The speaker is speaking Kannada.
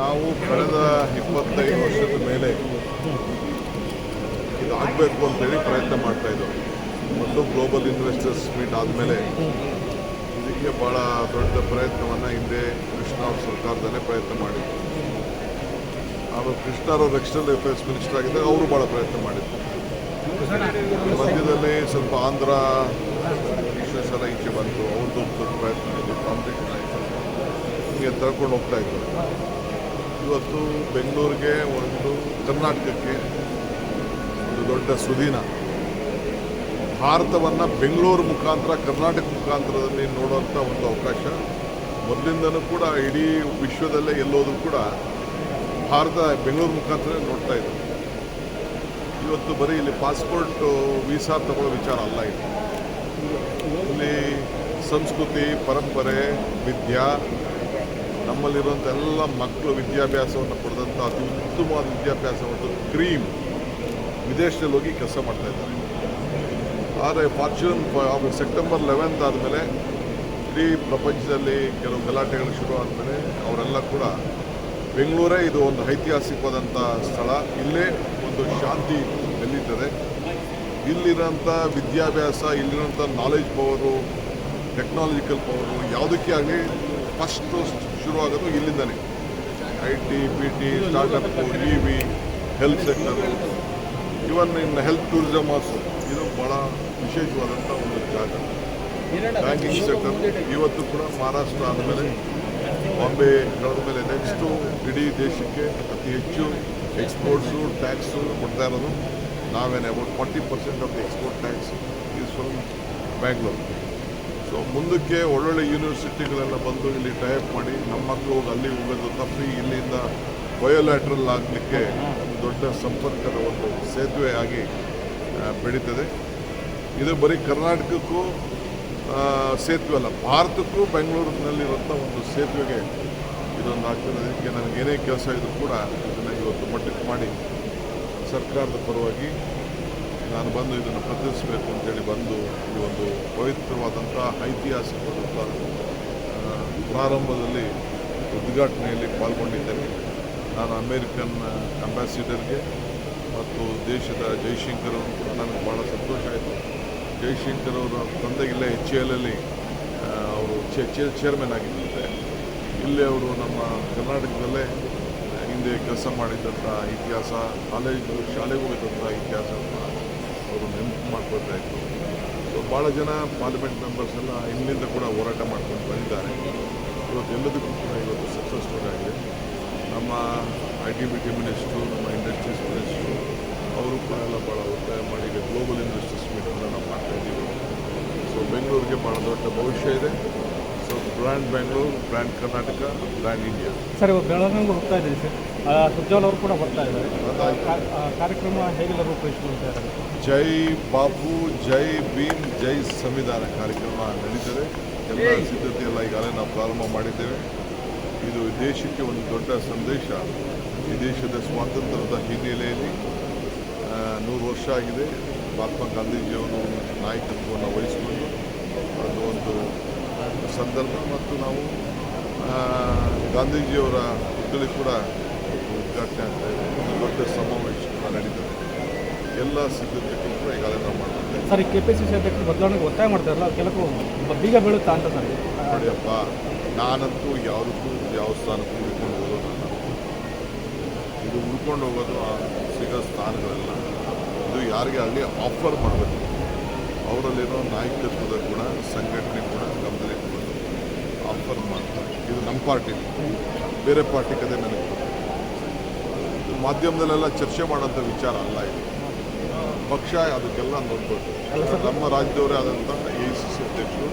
ನಾವು ಕಳೆದ 25 ವರ್ಷದ ಮೇಲೆ ಇದಾಗಬೇಕು ಅಂತೇಳಿ ಪ್ರಯತ್ನ ಮಾಡ್ತಾಯಿದ್ದೆವು. ಮತ್ತು ಗ್ಲೋಬಲ್ ಇನ್ವೆಸ್ಟರ್ಸ್ ಮೀಟ್ ಆದಮೇಲೆ ಇದಕ್ಕೆ ಭಾಳ ದೊಡ್ಡ ಪ್ರಯತ್ನವನ್ನು ಹಿಂದೆ ಕೃಷ್ಣ ಅವ್ರ ಸರ್ಕಾರದಲ್ಲೇ ಪ್ರಯತ್ನ ಮಾಡಿದ್ರು. ಅವರು ಕೃಷ್ಣ ಅವರು ಎಕ್ಸ್ಟರ್ನಲ್ ಅಫೇರ್ಸ್ ಮಿನಿಸ್ಟರ್ ಆಗಿದ್ದಾಗ ಅವರು ಭಾಳ ಪ್ರಯತ್ನ ಮಾಡಿದ್ರು. ಮಧ್ಯದಲ್ಲಿ ಸ್ವಲ್ಪ ಆಂಧ್ರ ಇಶ್ಯೂಸ್ ಎಲ್ಲ ಈಚೆ ಬಂತು, ಅವ್ರದ್ದು ದೊಡ್ಡ ಪ್ರಯತ್ನ ಇದೆ, ಕಾಂಪಿಟೇಷನ್ ಆಯಿತು, ಹೀಗೆ ತಳ್ಕೊಂಡು ಹೋಗ್ತಾಯಿದ್ರು. ಇವತ್ತು ಬೆಂಗಳೂರಿಗೆ ಒಂದು ಕರ್ನಾಟಕಕ್ಕೆ ಒಂದು ದೊಡ್ಡ ಸುದೀನ ಭಾರತವನ್ನು ಬೆಂಗಳೂರು ಮುಖಾಂತರ ಕರ್ನಾಟಕ ಮುಖಾಂತರದಲ್ಲಿ ನೋಡುವಂಥ ಒಂದು ಅವಕಾಶ ಮೊದಲಿಂದನೂ ಕೂಡ ಇಡೀ ವಿಶ್ವದಲ್ಲೇ ಎಲ್ಲೋದ್ರೂ ಕೂಡ ಭಾರತ ಬೆಂಗಳೂರು ಮುಖಾಂತರ ನೋಡ್ತಾ ಇದ್ರು. ಇವತ್ತು ಬರೀ ಇಲ್ಲಿ ಪಾಸ್ಪೋರ್ಟ್ ವೀಸಾ ತಗೊಳ್ಳೋ ವಿಚಾರ ಅಲ್ಲ. ಇಲ್ಲಿ ಸಂಸ್ಕೃತಿ, ಪರಂಪರೆ, ವಿದ್ಯಾ, ನಮ್ಮಲ್ಲಿರುವಂಥ ಎಲ್ಲ ಮಕ್ಕಳು ವಿದ್ಯಾಭ್ಯಾಸವನ್ನು ಪಡೆದಂಥ ಅತಿ ಉತ್ತಮವಾದ ವಿದ್ಯಾಭ್ಯಾಸವನ್ನು ಕ್ರೀಮ್ ವಿದೇಶದಲ್ಲಿ ಹೋಗಿ ಕೆಲಸ ಮಾಡ್ತಾಯಿದ್ದಾರೆ. ಆದರೆ ಫಾರ್ಚೂನ್ ಸೆಪ್ಟೆಂಬರ್ 11 ಆದಮೇಲೆ ಇಡೀ ಪ್ರಪಂಚದಲ್ಲಿ ಕೆಲವು ಗಲಾಟೆಗಳು ಶುರು ಆದಮೇಲೆ ಅವರೆಲ್ಲ ಕೂಡ ಬೆಂಗಳೂರೇ ಇದು ಒಂದು ಐತಿಹಾಸಿಕವಾದಂಥ ಸ್ಥಳ, ಇಲ್ಲೇ ಒಂದು ಶಾಂತಿ ನೆಲ್ಲೀತದೆ, ಇಲ್ಲಿರೋಂಥ ವಿದ್ಯಾಭ್ಯಾಸ, ಇಲ್ಲಿರೋಂಥ ನಾಲೆಜ್ ಪವರು, ಟೆಕ್ನಾಲಜಿಕಲ್ ಪವರು ಯಾವುದಕ್ಕೆ ಆಗಲಿ ಫಸ್ಟು ಶುರುವಾಗೋದು ಇಲ್ಲಿಂದನೇ. IT, PT, startup, EV, health sector, even in health tourism also ಇದು ಭಾಳ ವಿಶೇಷವಾದಂಥ ಒಂದು ಜಾಗ. ಬ್ಯಾಂಕಿಂಗ್ ಸೆಕ್ಟರ್ ಇವತ್ತು ಕೂಡ ಮಹಾರಾಷ್ಟ್ರ ಆದಮೇಲೆ ಬಾಂಬೆ ಕಳೆದ ಮೇಲೆ ನೆಕ್ಸ್ಟು ಇಡೀ ದೇಶಕ್ಕೆ ಅತಿ ಹೆಚ್ಚು ಎಕ್ಸ್ಪೋರ್ಟ್ಸು ಟ್ಯಾಕ್ಸು ಕೊಡ್ತಾ ಇರೋದು ನಾವೇನೆ. About 40% of the export tax is from Bangalore. So ಮುಂದಕ್ಕೆ ಒಳ್ಳೊಳ್ಳೆ ಯೂನಿವರ್ಸಿಟಿಗಳೆಲ್ಲ ಬಂದು ಇಲ್ಲಿ ಟೈಪ್ ಮಾಡಿ ನಮ್ಮ ಮಕ್ಕಳು ಹೋಗಿ ಅಲ್ಲಿ ಹೋಗೋದು ತಪ್ಪಿ ಇಲ್ಲಿಂದ ಬಯೋಲ್ಯಾಟ್ರಲ್ ಆಗಲಿಕ್ಕೆ ದೊಡ್ಡ ಸಂಪರ್ಕದ ಒಂದು ಸೇತುವೆ ಆಗಿ ಬೆಳೀತದೆ. ಇದು ಬರೀ ಕರ್ನಾಟಕಕ್ಕೂ ಸೇತುವೆ ಅಲ್ಲ, ಭಾರತಕ್ಕೂ ಬೆಂಗಳೂರಿನಲ್ಲಿರುವಂಥ ಒಂದು ಸೇತುವೆಗೆ ಇದೊಂದು ಆಗ್ತದೆ. ಅದಕ್ಕೆ ನನಗೇನೇ ಕೆಲಸ ಇದ್ರೂ ಕೂಡ ಇದನ್ನು ಇವತ್ತು ಮಟ್ಟಕ್ಕೆ ಮಾಡಿ ಸರ್ಕಾರದ ಪರವಾಗಿ ನಾನು ಬಂದು ಇದನ್ನು ಪ್ರತಿನಿಧಿಸಬೇಕು ಅಂತೇಳಿ ಬಂದು ಈ ಒಂದು ಪವಿತ್ರವಾದಂಥ ಐತಿಹಾಸಿಕವಾದಂಥ ಪ್ರಾರಂಭದಲ್ಲಿ ಉದ್ಘಾಟನೆಯಲ್ಲಿ ಪಾಲ್ಗೊಂಡಿದ್ದೇನೆ. ನಾನು ಅಮೇರಿಕನ್ ಅಂಬಾಸಿಡರ್ಗೆ ಮತ್ತು ದೇಶದ ಜೈಶಂಕರ್ ಅವರು ಕೂಡ ನನಗೆ ಭಾಳ ಸಂತೋಷ ಆಯಿತು. ಜೈಶಂಕರ್ ಅವರ ತಂದೆಗಿಲ್ಲೇ HAL ಅವರು ಚೇರ್ಮನ್ ಆಗಿದ್ದಂತೆ. ಇಲ್ಲೇ ಅವರು ನಮ್ಮ ಕರ್ನಾಟಕದಲ್ಲೇ ಹಿಂದೆ ಕೆಲಸ ಮಾಡಿದ್ದಂಥ ಇತಿಹಾಸ, ಶಾಲೆಗೆ ಹೋಗಿದ್ದಂಥ ಇತಿಹಾಸವನ್ನು ಅವರು ನೆನಪು ಮಾಡ್ಕೊಳ್ತಾ ಇದ್ರು. ಸೊ ಭಾಳ ಜನ ಪಾರ್ಲಿಮೆಂಟ್ ಮೆಂಬರ್ಸ್ ಎಲ್ಲ ಇಲ್ಲಿಂದ ಕೂಡ ಹೋರಾಟ ಮಾಡ್ಕೊಂಡು ಬಂದಿದ್ದಾರೆ. ಇವತ್ತು ಎಲ್ಲದಕ್ಕೂ ಕೂಡ ಇವತ್ತು ಸಕ್ಸಸ್ಫುಲ್ ಆಗಿದೆ. ನಮ್ಮ ITBT ಮಿನಿಸ್ಟ್ರು, ನಮ್ಮ ಇಂಡಸ್ಟ್ರೀಸ್ ಮಿನಿಸ್ಟ್ರು ಅವರು ಕೂಡ ಎಲ್ಲ ಭಾಳ ಒತ್ತಾಯ ಮಾಡಿ ಈಗ ಗ್ಲೋಬಲ್ ಇನ್ವೆಸ್ಟರ್ಸ್ ಮೀಟನ್ನು ನಾವು ಮಾಡ್ತಾಯಿದ್ದೀವಿ. ಸೊ ಬೆಂಗಳೂರಿಗೆ ಭಾಳ ದೊಡ್ಡ ಭವಿಷ್ಯ ಇದೆ. So brand Bengaluru, brand Karnataka, brand India. Sir ಇವಾಗ ಬೆಳಗಾವಿಗೂ ಹೋಗ್ತಾ ಇದ್ದೀವಿ ಸರ್, ಸುಜ್ಜಾಲ್ ಅವರು ಕೂಡ ಬರ್ತಾ ಇದ್ದಾರೆ. ಕಾರ್ಯಕ್ರಮ ಹೇಗೆಲ್ಲ ರೂಪುರೇಷಿಸಿದ್ದಾರೆ? ಜೈ ಬಾಪು, ಜೈ ಭೀಮ್, ಜೈ ಸಂವಿಧಾನ ಕಾರ್ಯಕ್ರಮ ನಡೀತದೆ. ಎಲ್ಲ ಸಿದ್ಧತೆ ಎಲ್ಲ ಈಗಾಗಲೇ ನಾವು ಪ್ರಾರಂಭ ಮಾಡಿದ್ದೇವೆ. ಇದು ದೇಶಕ್ಕೆ ಒಂದು ದೊಡ್ಡ ಸಂದೇಶ. ಈ ದೇಶದ ಸ್ವಾತಂತ್ರ್ಯದ ಹಿನ್ನೆಲೆಯಲ್ಲಿ 100 ವರ್ಷ ಆಗಿದೆ. ಮಹಾತ್ಮ ಗಾಂಧೀಜಿಯವರು ನಾಯಕತ್ವವನ್ನು ವಹಿಸಿಕೊಂಡು ಅದು ಒಂದು ಸಂದರ್ಭ. ಮತ್ತು ನಾವು ಗಾಂಧೀಜಿಯವರ ಹುದ್ದಳಿ ಕೂಡ ಉದ್ಘಾಟನೆ ಆಗ್ತಾ ಇದೆ. ಒಂದು ದೊಡ್ಡ ಸಮಾವೇಶ ಕೂಡ ನಡೀತದೆ. ಎಲ್ಲ ಸಿದ್ಧತೆಗಳು ಕೂಡ ಈಗಾಗಲೇ ನಾವು ಮಾಡ್ತಿದ್ದೇವೆ. ಸರ್, ಈ KPCC ಅಧ್ಯಕ್ಷರು ಬದಲಾವಣೆಗೆ ಒತ್ತಾಯ ಮಾಡ್ತಾರಲ್ಲ, ಕೆಲವು ಬೀಗ ಬೀಳುತ್ತಾ ಅಂತ ಸರ್? ನೋಡಿಯಪ್ಪ, ನಾನಂತೂ ಯಾವುದಕ್ಕೂ ಯಾವ ಸ್ಥಾನಕ್ಕೂ ಉಳ್ಕೊಂಡು ಹೋಗೋದಲ್ಲ. ಇದು ಉಳ್ಕೊಂಡು ಹೋಗೋದು ಸಿಗೋ ಸ್ಥಾನಗಳೆಲ್ಲ. ಇದು ಯಾರಿಗೆ ಆಗಲಿ ಆಫರ್ ಮಾಡಬೇಕು. ಅವರಲ್ಲಿರೋ ನಾಯಕತ್ವದ ಗುಣ, ಸಂಘಟನೆ ಗುಣ ಗಮನದಲ್ಲಿಟ್ಕೊಂಡು ಆಫರ್ ಮಾಡ್ತಾರೆ. ಇದು ನಮ್ಮ ಪಾರ್ಟಿ, ಬೇರೆ ಪಾರ್ಟಿ ಕತೆ ನನಗೆ ಇದು ಮಾಧ್ಯಮದಲ್ಲೆಲ್ಲ ಚರ್ಚೆ ಮಾಡೋಂಥ ವಿಚಾರ ಅಲ್ಲ. ಇದು ಪಕ್ಷ ಅದಕ್ಕೆಲ್ಲ ನೋಡ್ಬೋದು. ನಮ್ಮ ರಾಜ್ಯದವರೇ ಆದಂಥ AICC ಅಧ್ಯಕ್ಷರು